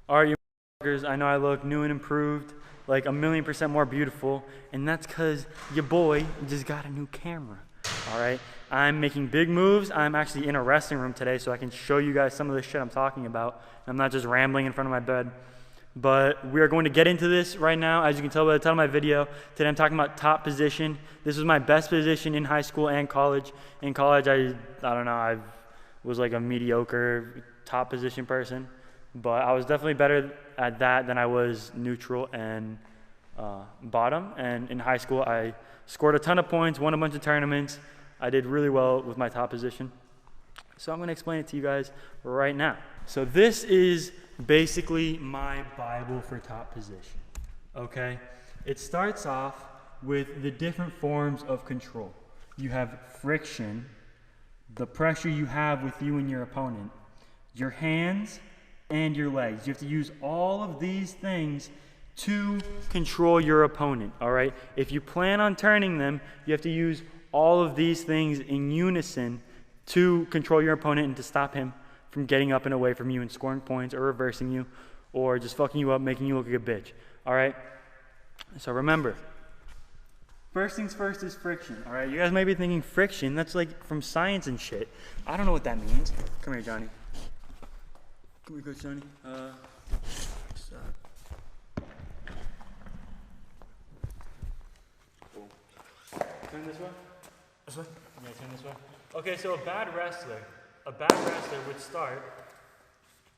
All right, you motherfuckers, I know I look new and improved, like 1,000,000% more beautiful, and that's because your boy just got a new camera. All right, I'm making big moves. I'm actually in a wrestling room today so I can show you guys some of the shit I'm talking about. I'm not just rambling in front of my bed. But we are going to get into this right now. As you can tell by the title of my video, today I'm talking about top position. This was my best position in high school and college. In college, I don't know, I was like a mediocre top position person. But I was definitely better at that than I was neutral and bottom. And in high school, I scored a ton of points, won a bunch of tournaments. I did really well with my top position. So I'm going to explain it to you guys right now. So this is basically my Bible for top position, okay? It starts off with the different forms of control. You have friction, the pressure you have with you and your opponent, your hands and your legs. You have to use all of these things to control your opponent, all right? If you plan on turning them, you have to use all of these things in unison to control your opponent and to stop him from getting up and away from you and scoring points or reversing you or just fucking you up, making you look like a bitch, all right? So remember, first things first is friction, all right? You guys might be thinking friction, that's like from science and shit. I don't know what that means. Come here, Johnny. Come here, Coach Johnny. Turn this way? This way? Yeah, turn this way. Okay, so a bad wrestler would start,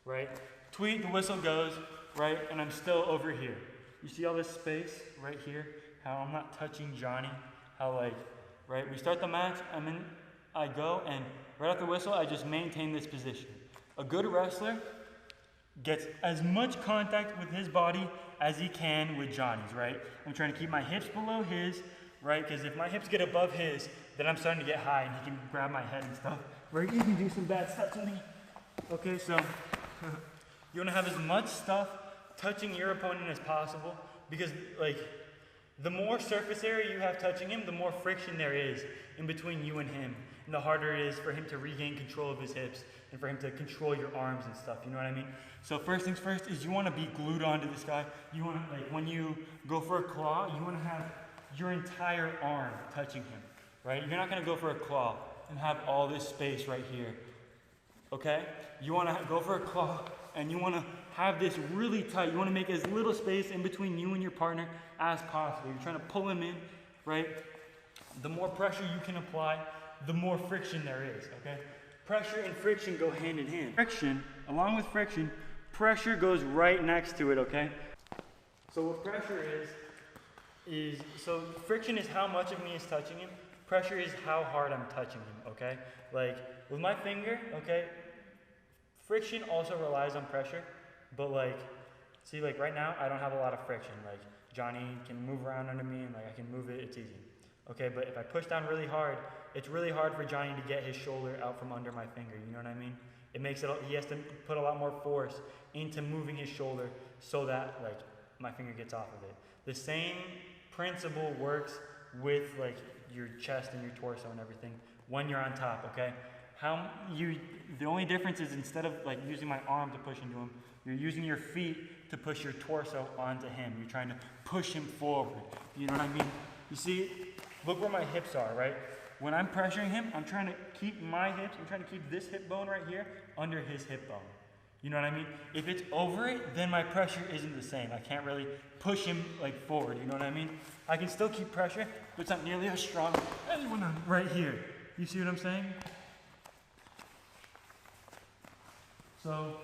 right? Tweet, the whistle goes, right? And I'm still over here. You see all this space right here? How I'm not touching Johnny? How like, right? We start the match, I go, and right after the whistle, I just maintain this position. A good wrestler gets as much contact with his body as he can with Johnny's, right? I'm trying to keep my hips below his, right? Because if my hips get above his, then I'm starting to get high and he can grab my head and stuff. Right? You can do some bad stuff to me. Okay, so you want to have as much stuff touching your opponent as possible because, like, the more surface area you have touching him, the more friction there is in between you and him. And the harder it is for him to regain control of his hips and for him to control your arms and stuff. You know what I mean? So first things first is you want to be glued onto this guy. You want to, like, when you go for a claw, you want to have your entire arm touching him. Right? You're not going to go for a claw and have all this space right here. Okay? You want to go for a claw and you want to have this really tight. You want to make as little space in between you and your partner as possible. You're trying to pull him in, right? The more pressure you can apply, the more friction there is, okay? Pressure and friction go hand in hand. Friction, along with friction, pressure goes right next to it, okay? So what pressure so friction is how much of me is touching him. Pressure is how hard I'm touching him, okay? Like, with my finger, okay, friction also relies on pressure, but like, see, like right now, I don't have a lot of friction. Like, Johnny can move around under me and like I can move it, it's easy. Okay, but if I push down really hard, it's really hard for Johnny to get his shoulder out from under my finger, you know what I mean? It makes it, he has to put a lot more force into moving his shoulder so that like my finger gets off of it. The same principle works with like your chest and your torso and everything when you're on top, okay? The only difference is instead of like using my arm to push into him, you're using your feet to push your torso onto him. You're trying to push him forward. You know what I mean? You see, look where my hips are, right? When I'm pressuring him, I'm trying to keep my hips, I'm trying to keep this hip bone right here under his hip bone. You know what I mean? If it's over it, then my pressure isn't the same. I can't really push him like forward, you know what I mean? I can still keep pressure, but it's not nearly as strong as when I'm right here. You see what I'm saying? So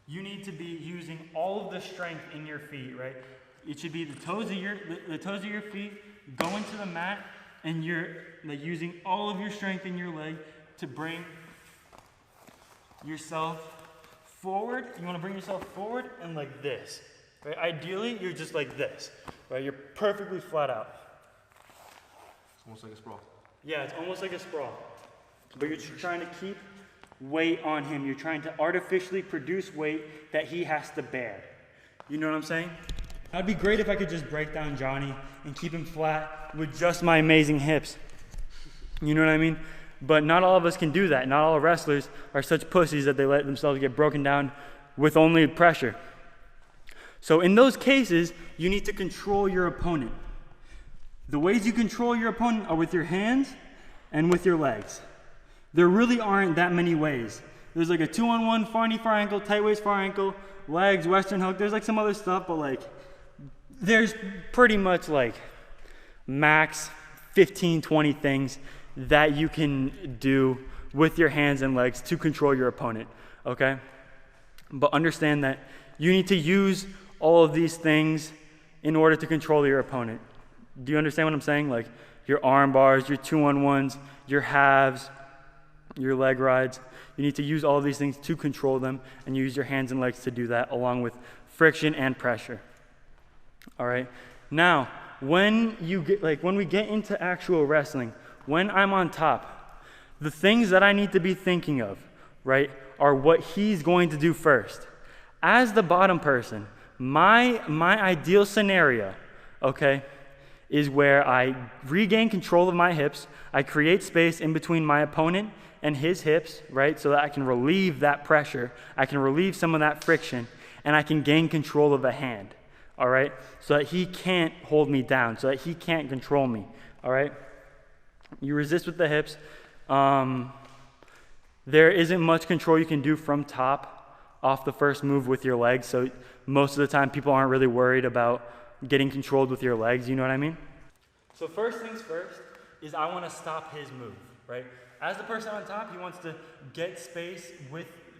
you need to be using all of the strength in your feet, right? It should be the toes of your feet go into the mat, and you're like using all of your strength in your leg to bring yourself forward. You want to bring yourself forward and like this, right? Ideally, you're just like this, right? You're perfectly flat out. It's almost like a sprawl. Yeah, it's almost like a sprawl. But you're trying to keep weight on him. You're trying to artificially produce weight that he has to bear. You know what I'm saying? That'd be great if I could just break down Johnny and keep him flat with just my amazing hips. You know what I mean? But not all of us can do that. Not all wrestlers are such pussies that they let themselves get broken down with only pressure. So in those cases, you need to control your opponent. The ways you control your opponent are with your hands and with your legs. There really aren't that many ways. There's like a 2-on-1, far knee, far ankle, tight waist, far ankle, legs, western hook. There's like some other stuff, but like there's pretty much like max 15, 20 things that you can do with your hands and legs to control your opponent, okay? But understand that you need to use all of these things in order to control your opponent. Do you understand what I'm saying? Like your arm bars, your 2-on-1s, your halves, your leg rides. You need to use all of these things to control them, and you use your hands and legs to do that, along with friction and pressure. All right? Now, when we get into actual wrestling, when I'm on top, the things that I need to be thinking of, right, are what he's going to do first. As the bottom person, my ideal scenario, okay, is where I regain control of my hips, I create space in between my opponent and his hips, right, so that I can relieve that pressure, I can relieve some of that friction, and I can gain control of the hand, all right, so that he can't hold me down, so that he can't control me, all right? You resist with the hips. There isn't much control you can do from top off the first move with your legs, so most of the time people aren't really worried about getting controlled with your legs, you know what I mean? So first things first is I want to stop his move, right? As the person on top, he wants to get space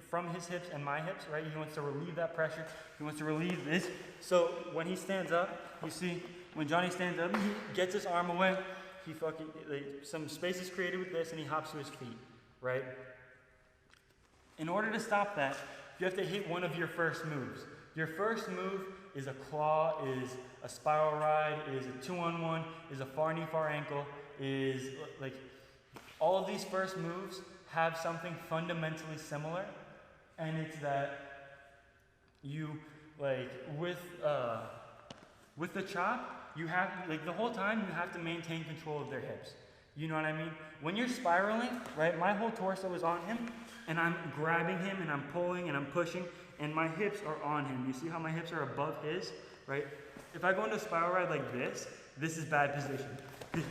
from his hips and my hips, right? He wants to relieve that pressure. He wants to relieve this. So when he stands up, you see, when Johnny stands up, he gets his arm away. He some space is created with this, and he hops to his feet, right? In order to stop that, you have to hit one of your first moves. Your first move is a claw, is a spiral ride, is a 2-on-1, is a far knee, far ankle, is like all of these first moves have something fundamentally similar, and it's that you with the chop, you have the whole time you have to maintain control of their hips. You know what I mean? When you're spiraling, right, my whole torso is on him, and I'm grabbing him, and I'm pulling, and I'm pushing, and my hips are on him. You see how my hips are above his, right? If I go into a spiral ride like this is bad position.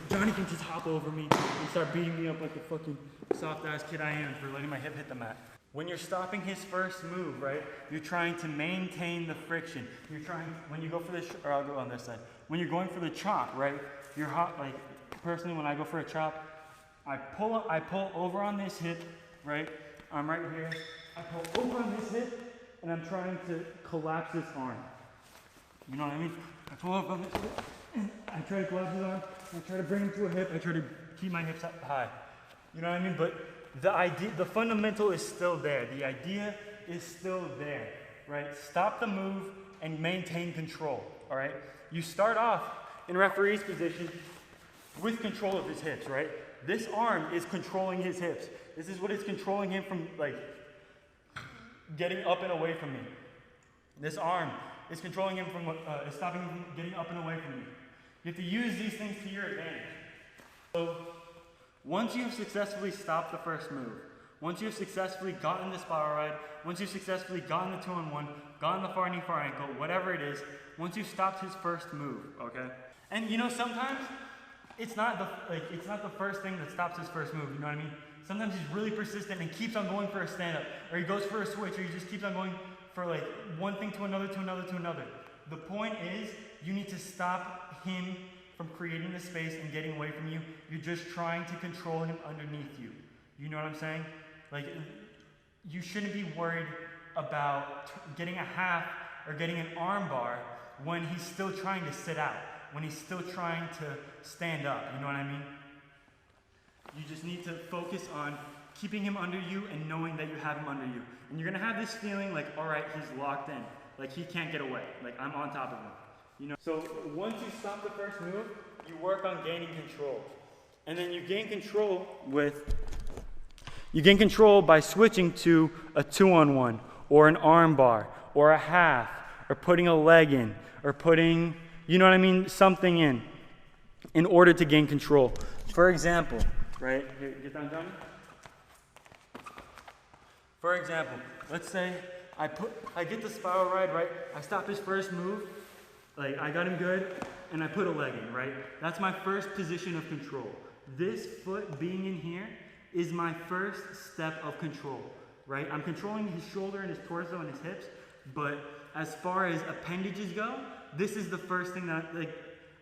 Johnny can just hop over me and start beating me up like the fucking soft-ass kid I am for letting my hip hit the mat. When you're stopping his first move, right, you're trying to maintain the friction. You're trying, when you go for the, or I'll go on this side. When you're going for the chop, right, you're hot, like, personally, when I go for a chop, I pull over on this hip, right, I'm right here, I pull over on this hip, and I'm trying to collapse this arm. You know what I mean? I pull over on this hip, and I try to collapse his arm, I try to bring him to a hip, I try to keep my hips up high. You know what I mean? But the fundamental is still there. The idea is still there, right? Stop the move and maintain control, all right? You start off in referee's position with control of his hips, right? This arm is controlling his hips. This is what is controlling him from, getting up and away from me. This arm is controlling him from, is stopping him from getting up and away from me. You have to use these things to your advantage. So, once you have successfully stopped the first move, once you have successfully gotten the spiral ride, once you've successfully gotten the 2-on-1, gotten the far knee, far ankle, whatever it is, once you've stopped his first move, okay? And you know, sometimes it's not the first thing that stops his first move, you know what I mean? Sometimes he's really persistent and keeps on going for a stand-up, or he goes for a switch, or he just keeps on going for one thing to another, to another, to another. The point is, you need to stop him from creating the space and getting away from you. You're just trying to control him underneath you. You know what I'm saying? You shouldn't be worried about getting a half or getting an arm bar when he's still trying to sit out, when he's still trying to stand up. You know what I mean? You just need to focus on keeping him under you and knowing that you have him under you. And you're gonna have this feeling like, all right, he's locked in. Like he can't get away. Like I'm on top of him. You know? So once you stop the first move, you work on gaining control. And then you gain control by switching to a 2-on-1 or an arm bar or a half or putting a leg in or putting, you know what I mean, something in order to gain control. For example, right? Here, get down, Johnny. For example, let's say I get the spiral ride, right? I stop his first move, like I got him good, and I put a leg in, right? That's my first position of control. This foot being in here is my first step of control, right? I'm controlling his shoulder and his torso and his hips, but as far as appendages go, this is the first thing that, like,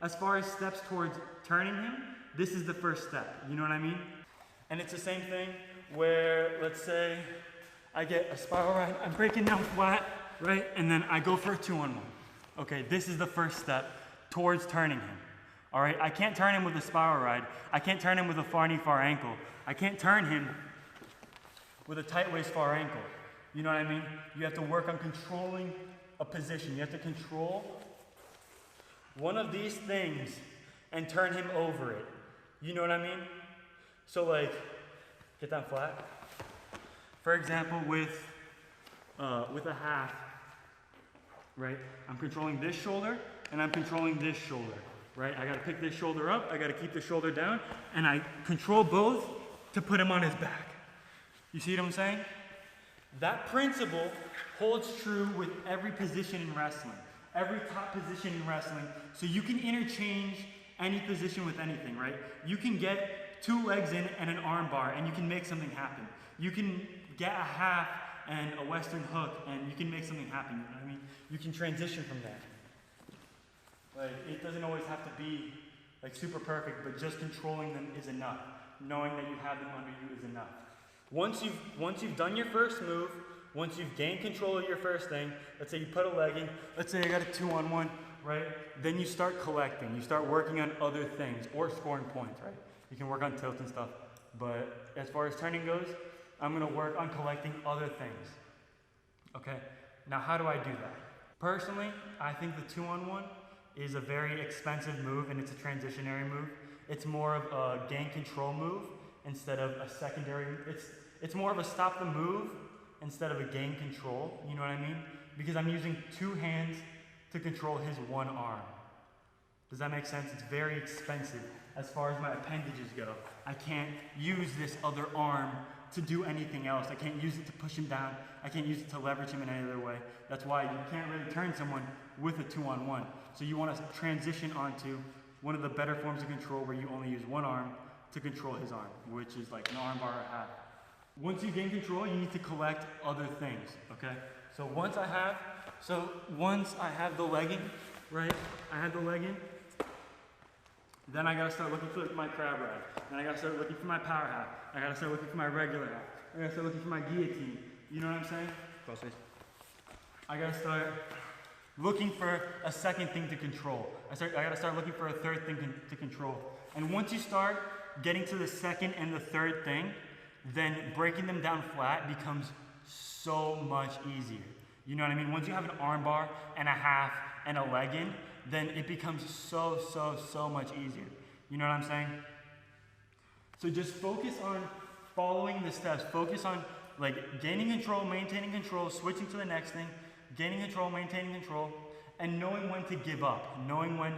as far as steps towards turning him, this is the first step, you know what I mean? And it's the same thing where, let's say, I get a spiral ride, I'm breaking down flat, right? And then I go for a 2-on-1. Okay, this is the first step towards turning him. All right, I can't turn him with a spiral ride. I can't turn him with a far knee, far ankle. I can't turn him with a tight waist, far ankle. You know what I mean? You have to work on controlling a position. You have to control one of these things and turn him over it. You know what I mean? So like, get down flat. For example, with a half, right? I'm controlling this shoulder and I'm controlling this shoulder, right? I gotta pick this shoulder up, I gotta keep the shoulder down, and I control both to put him on his back. You see what I'm saying? That principle holds true with every position in wrestling, every top position in wrestling. So you can interchange any position with anything, right? You can get 2 legs in and an arm bar and you can make something happen. You can get a half and a western hook and you can make something happen, you know what I mean? You can transition from that. Like, it doesn't always have to be like super perfect, but just controlling them is enough. Knowing that you have them under you is enough. Once you've done your first move, once you've gained control of your first thing, let's say you put a leg in, let's say I got a 2-on-1, right? Then you start collecting, you start working on other things or scoring points, right? You can work on tilts and stuff, but as far as turning goes, I'm gonna work on collecting other things, okay? Now, how do I do that? Personally, I think the 2-on-1 is a very expensive move and it's a transitionary move. It's more of a gain control move instead of a secondary, it's more of a stop the move instead of a gain control, you know what I mean? Because I'm using 2 hands to control his 1 arm. Does that make sense? It's very expensive as far as my appendages go. I can't use this other arm to do anything else. I can't use it to push him down. I can't use it to leverage him in any other way. That's why you can't really turn someone with a 2-on-1. So you want to transition onto one of the better forms of control where you only use 1 arm to control his arm, which is like an arm bar or a half. Once you gain control, you need to collect other things, okay? So once I have the legging, right? I have the legging, then I gotta start looking for my crab ride. Then I gotta start looking for my power half. I gotta start looking for my regular half. I gotta start looking for my guillotine. You know what I'm saying? Crossface. I gotta start looking for a second thing to control. I gotta start looking for a third thing to control. And once you start getting to the second and the third thing, then breaking them down flat becomes so much easier. You know what I mean? Once you have an arm bar and a half and a leg in, then it becomes so much easier. You know what I'm saying? So just focus on following the steps. Focus on like gaining control, maintaining control, switching to the next thing, gaining control, maintaining control, and knowing when to give up, knowing when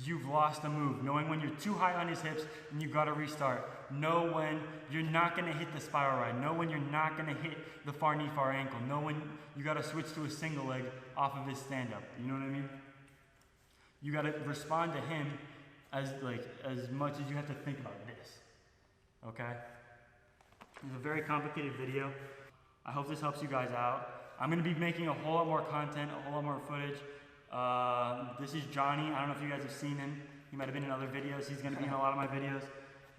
you've lost a move, knowing when you're too high on his hips and you gotta restart. Know when you're not gonna hit the spiral ride. Know when you're not gonna hit the far knee, far ankle. Know when you gotta switch to a single leg off of his stand-up. You know what I mean? You gotta respond to him as much as you have to think about this. Okay? It's a very complicated video. I hope this helps you guys out. I'm gonna be making a whole lot more content, a whole lot more footage. This is Johnny. I don't know if you guys have seen him. He might have been in other videos. He's gonna be in a lot of my videos.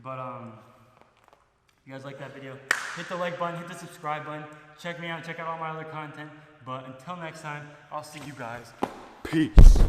But if you guys like that video, hit the like button, hit the subscribe button. Check me out, check out all my other content. But until next time, I'll see you guys. Peace.